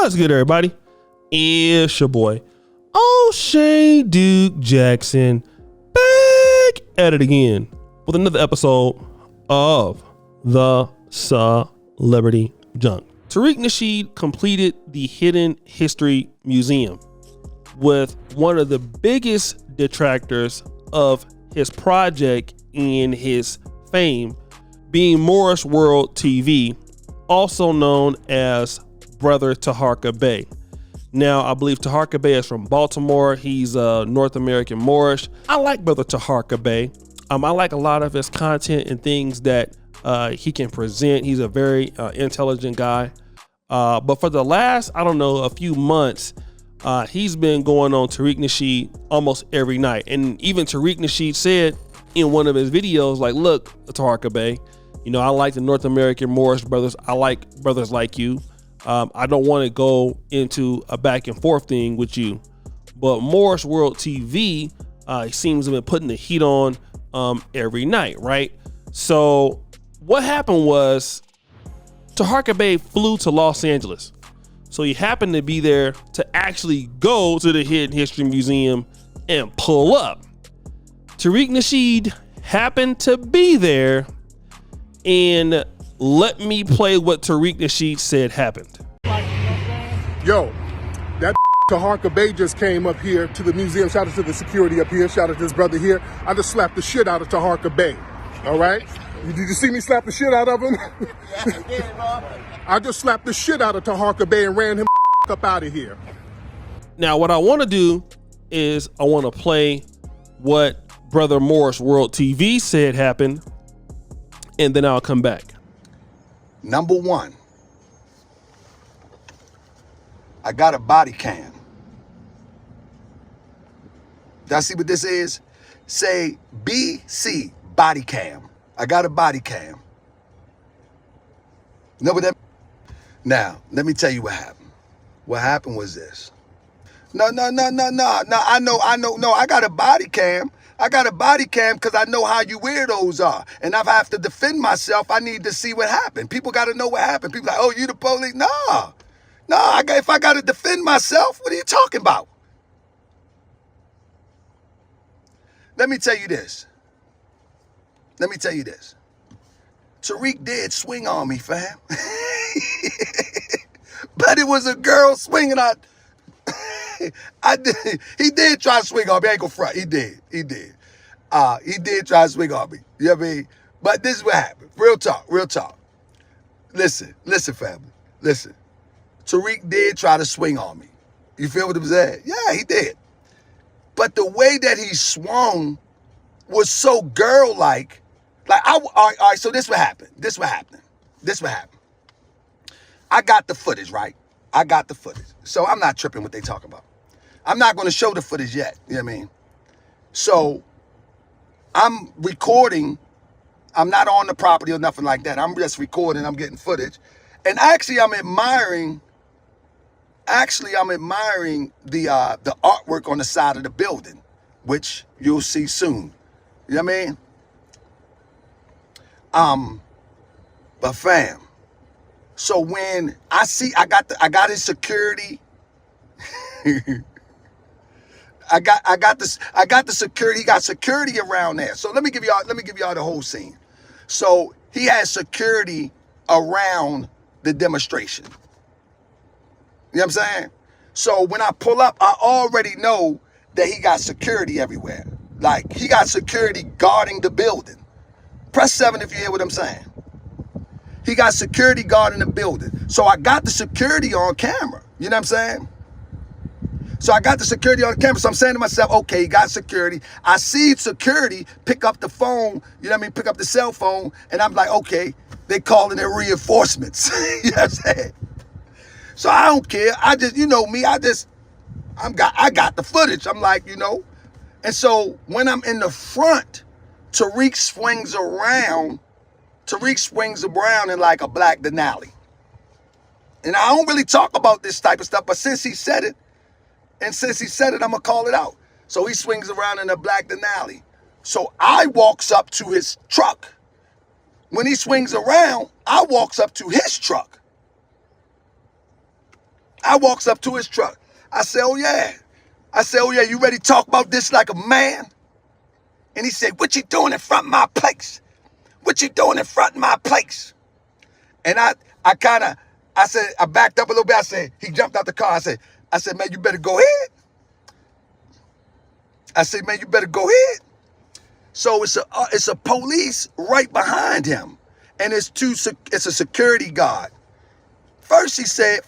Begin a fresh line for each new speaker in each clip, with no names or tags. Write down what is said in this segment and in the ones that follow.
What's good, everybody? It's your boy, O'Shea Duke Jackson, back at it again with another episode of the Celebrity Junk. Tariq Nasheed completed the Hidden History Museum with one of the biggest detractors of his project and his fame being Moorish World TV, also known as Brother Taharka Bey. Now, I believe Taharka Bey is from Baltimore. He's North American Moorish. I like Brother Taharka Bey. I like a lot of his content and things that he can present. He's a very intelligent guy. But for the last, a few months, he's been going on Tariq Nasheed almost every night. And even Tariq Nasheed said in one of his videos, like, look, Taharka Bey, I like the North American Moorish brothers. I like brothers like you. I don't want to go into a back and forth thing with you. But Moorish World TV seems to have been putting the heat on every night, right? So what happened was Taharka Bey flew to Los Angeles. So he happened to be there to actually go to the Hidden History Museum and pull up. Tariq Nasheed happened to be there, and let me play what Tariq Nasheed said happened.
Yo, that Taharka Bey just came up here to the museum. Shout out to the security up here. Shout out to his brother here. I just slapped the shit out of Taharka Bey. All right? Did you see me slap the shit out of him?
Yeah, I did, bro.
I just slapped the shit out of Taharka Bey and ran him up out of here.
Now, what I want to do is I want to play what Brother Moorish World TV said happened, and then I'll come back.
Number one, I got a body cam. Y'all see what this is? Say BC, body cam. I got a body cam. Know what that? Now, let me tell you what happened. What happened was this. No, I know. No, I got a body cam. I got a body cam because I know how you weirdos are. And if I have to defend myself, I need to see what happened. People got to know what happened. People like, oh, you the police? No, if I got to defend myself, what are you talking about? Let me tell you this. Tariq did swing on me, fam. But it was a girl swinging on. He did try to swing on me. I ain't gonna front. He did. He did try to swing on me. You know what I mean? But this is what happened. Real talk. Listen, family. Listen. Tariq did try to swing on me. You feel what I'm saying? Yeah, he did. But the way that he swung was so girl-like. All right, so this what happened. I got the footage, right? So I'm not tripping what they talking about. I'm not going to show the footage yet. You know what I mean? So I'm recording. I'm not on the property or nothing like that. I'm just recording. I'm getting footage. And actually, I'm admiring the artwork on the side of the building, which you'll see soon. You know what I mean? But fam, so when I got his security. I got the security. He got security around there. So let me give y'all the whole scene. So he has security around the demonstration. You know what I'm saying? So when I pull up, I already know that he got security everywhere. Like, he got security guarding the building. Press 7 if you hear what I'm saying. He got security guarding the building. So I got the security on camera. You know what I'm saying? So I got the security on the camera. So I'm saying to myself, okay, he got security. I see security pick up the phone, you know what I mean? Pick up the cell phone. And I'm like, okay, they calling it reinforcements. You know what I'm saying? So I don't care. I just, you know me, I got the footage. I'm like, And so when I'm in the front, Tariq swings around in like a black Denali. And I don't really talk about this type of stuff, but since he said it, I'm going to call it out. So he swings around in a black Denali. So I walks up to his truck. When he swings around, I walks up to his truck. I walks up to his truck. I said, oh yeah. You ready to talk about this like a man? And he said, what you doing in front of my place? What you doing in front of my place? And I said, I backed up a little bit. I said, he jumped out the car. I said, man, you better go ahead. I said, man, you better go ahead. So it's a police right behind him. And it's a security guard. First he said,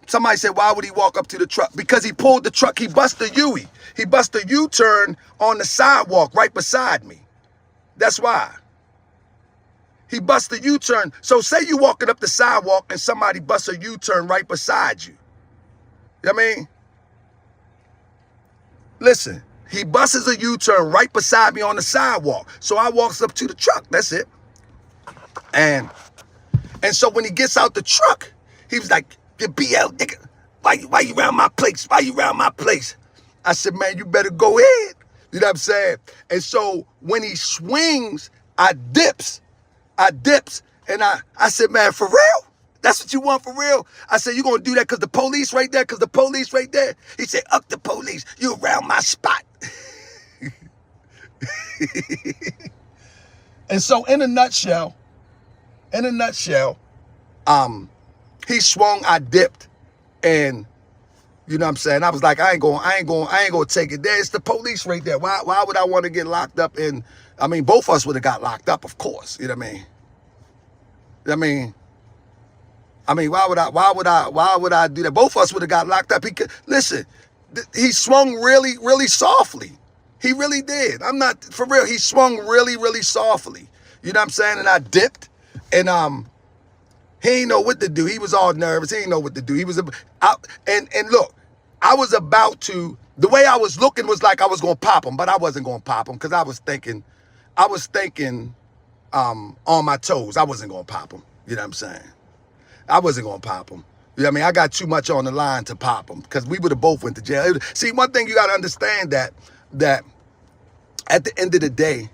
somebody said, why would he walk up to the truck? Because he pulled the truck, he bust a U-turn. He bust a U-turn on the sidewalk right beside me. That's why. He bust a U-turn. So say you walking up the sidewalk and somebody busts a U-turn right beside you. You know what I mean? Listen, he busts a U-turn right beside me on the sidewalk. So I walks up to the truck. That's it. And so when he gets out the truck, he was like, "You BL nigga, why you around my place? Why you around my place?" I said, man, you better go ahead. You know what I'm saying? And so when he swings, I dips. And I said, man, for real? That's what you want for real? I said, you gonna do that because the police right there? Because the police right there? He said, up the police. You around my spot. And so in a nutshell, he swung, I dipped, and you know what I'm saying? I was like, I ain't gonna take it there. It's the police right there. Why would I want to get locked up? And I mean, both of us would have got locked up, of course. You know what I mean? Why would I do that? Both of us would have got locked up. Listen, he swung really, really softly. He really did. I'm not, for real, he swung really, really softly. You know what I'm saying? And I dipped, and he ain't know what to do. He was all nervous. He ain't know what to do. He was, and look, I was about to, the way I was looking was like I was going to pop him, but I wasn't going to pop him because I was thinking on my toes. I wasn't going to pop him. You know what I'm saying? I wasn't going to pop him. You know what I mean? I got too much on the line to pop him because we would have both went to jail. See, one thing you got to understand that at the end of the day,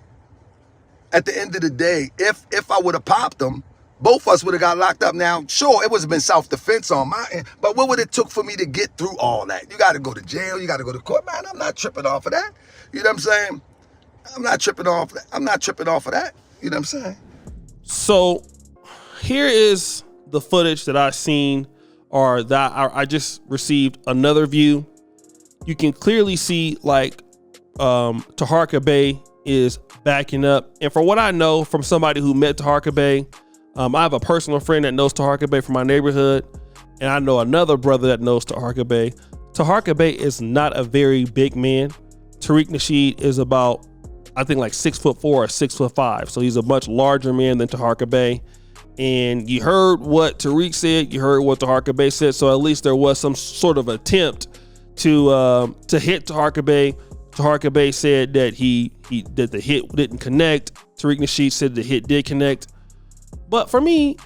if I would have popped him, both of us would have got locked up. Now, sure, it would have been self-defense on my end, but what would it took for me to get through all that? You got to go to jail. You got to go to court. Man, I'm not tripping off of that. You know what I'm saying? I'm not tripping off of that. You know what I'm saying?
So here is the footage that I've seen, or that I just received another view. You can clearly see like Taharka Bey is backing up. And for what I know from somebody who met Taharka Bey, I have a personal friend that knows Taharka Bey from my neighborhood, and I know another brother that knows Taharka Bey. Taharka Bey is not a very big man. Tariq Nasheed is about, I think, like 6'4" or 6'5", so he's a much larger man than Taharka Bey. And you heard what Tariq said, you heard what Taharka Bey said, so at least there was some sort of attempt to hit Taharka Bey. Taharka Bey said that that the hit didn't connect. Tariq Nasheed said the hit did connect. But for me,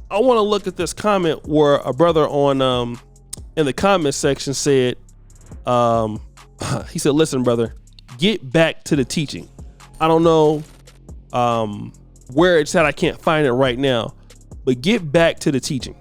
I want to look at this comment where a brother on in the comment section said, he said, "Listen, brother, get back to the teaching." I don't know where it's at. I can't find it right now, but get back to the teaching.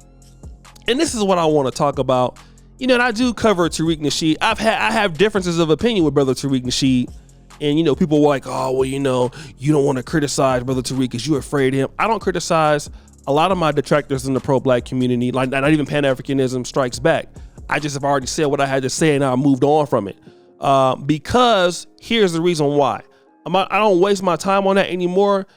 And this is what I want to talk about. You know, and I do cover Tariq Nasheed. I have differences of opinion with brother Tariq Nasheed. And, you know, people were like, oh, well, you know, you don't want to criticize brother Tariq because you're afraid of him. I don't criticize a lot of my detractors in the pro-black community. Like, not even Pan-Africanism strikes back. I just have already said what I had to say, and I moved on from it. Because here's the reason why. I don't waste my time on that anymore,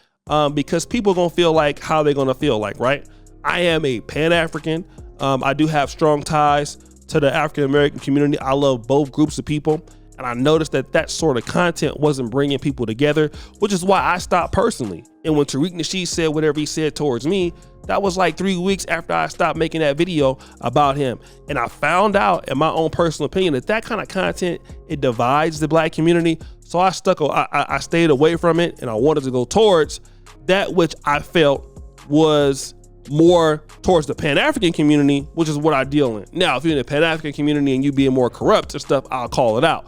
because people are going to feel like how they're going to feel like, right? I am a Pan-African. I do have strong ties to the African-American community. I love both groups of people. And I noticed that sort of content wasn't bringing people together, which is why I stopped personally. And when Tariq Nasheed said whatever he said towards me, that was like 3 weeks after I stopped making that video about him. And I found out, in my own personal opinion, that kind of content, it divides the black community. So I stayed away from it, and I wanted to go towards that which I felt was more towards the Pan-African community, which is what I deal in. Now, if you're in the Pan-African community and you being more corrupt and stuff, I'll call it out.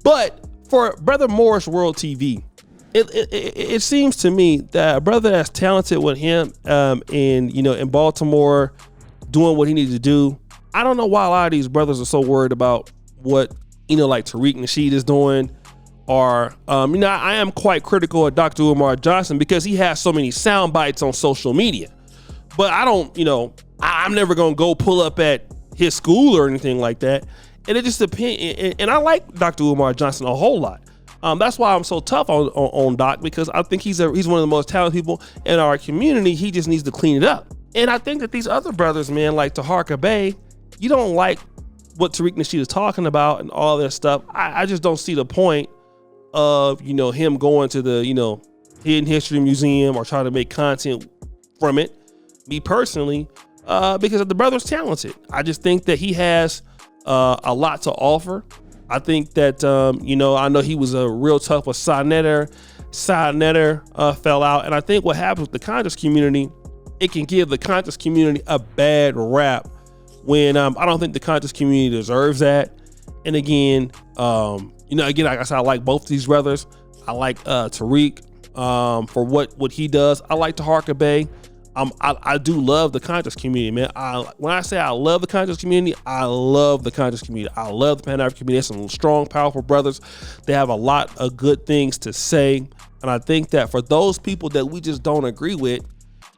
But for brother Moorish World TV, it seems to me that a brother that's talented with him, in Baltimore, doing what he needs to do. I don't know why a lot of these brothers are so worried about what, like Tariq Nasheed is doing. Or, I am quite critical of Dr. Umar Johnson because he has so many sound bites on social media. But I don't, I'm never going to go pull up at his school or anything like that. And it just depends. And I like Dr. Umar Johnson a whole lot. That's why I'm so tough on Doc, because I think he's one of the most talented people in our community. He just needs to clean it up. And I think that these other brothers, man, like Taharka Bey, you don't like what Tariq Nasheed is talking about and all that stuff. I just don't see the point of, him going to the, Hidden History Museum or trying to make content from it. Me personally, because the brother's talented. I just think that he has a lot to offer. I think that, I know he was a real tough with Signetter. Signetter fell out. And I think what happens with the conscious community, it can give the conscious community a bad rap when I don't think the conscious community deserves that. And again, like I said, I like both these brothers. I like Tariq for what he does. I like Taharka Bey. I do love the conscious community, man. When I say I love the conscious community, I love the conscious community. I love the Pan-African community. There's some strong, powerful brothers. They have a lot of good things to say. And I think that for those people that we just don't agree with,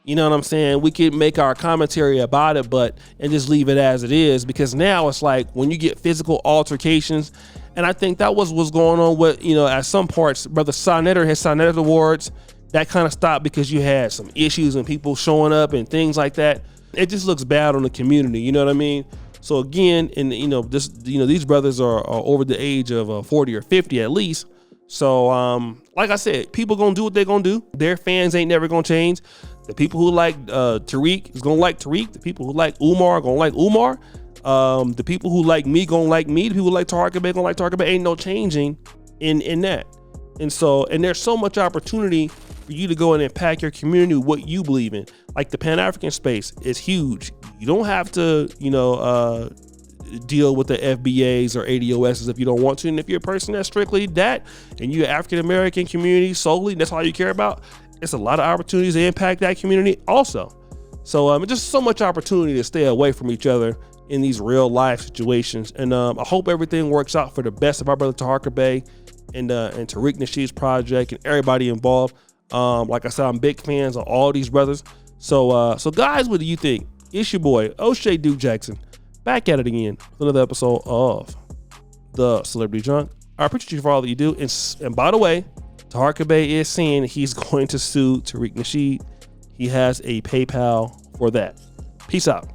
you know what I'm saying, we can make our commentary about it, and just leave it as it is. Because now it's like when you get physical altercations, and I think that was what's going on with, at some parts, Brother Signetter had Signetter Awards. That kind of stopped because you had some issues and people showing up and things like that. It just looks bad on the community. You know what I mean? So again, and these brothers are over the age of 40 or 50 at least. So like I said, people gonna do what they're gonna do. Their fans ain't never gonna change. The people who like Tariq is gonna like Tariq. The people who like Umar are gonna like Umar. The people who like me gonna like me. The people who like Taharka Bey gonna like Taharka Bey. Ain't no changing in that. And there's so much opportunity for you to go and impact your community with what you believe in. Like the Pan-African space is huge. You don't have to, deal with the FBAs or ADOSs if you don't want to. And if you're a person that's strictly that, and you're African-American community solely, that's all you care about, it's a lot of opportunities to impact that community also. So just so much opportunity to stay away from each other in these real life situations. And I hope everything works out for the best of our brother Taharka Bey and Tariq Nasheed's project and everybody involved. Like I said, I'm big fans of all these brothers. So guys, what do you think? It's your boy, O'Shea Duke Jackson, back at it again with another episode of The Celebrity Drunk. I appreciate you for all that you do. And by the way, Taharka Bey is saying he's going to sue Tariq Nasheed. He has a PayPal for that. Peace out.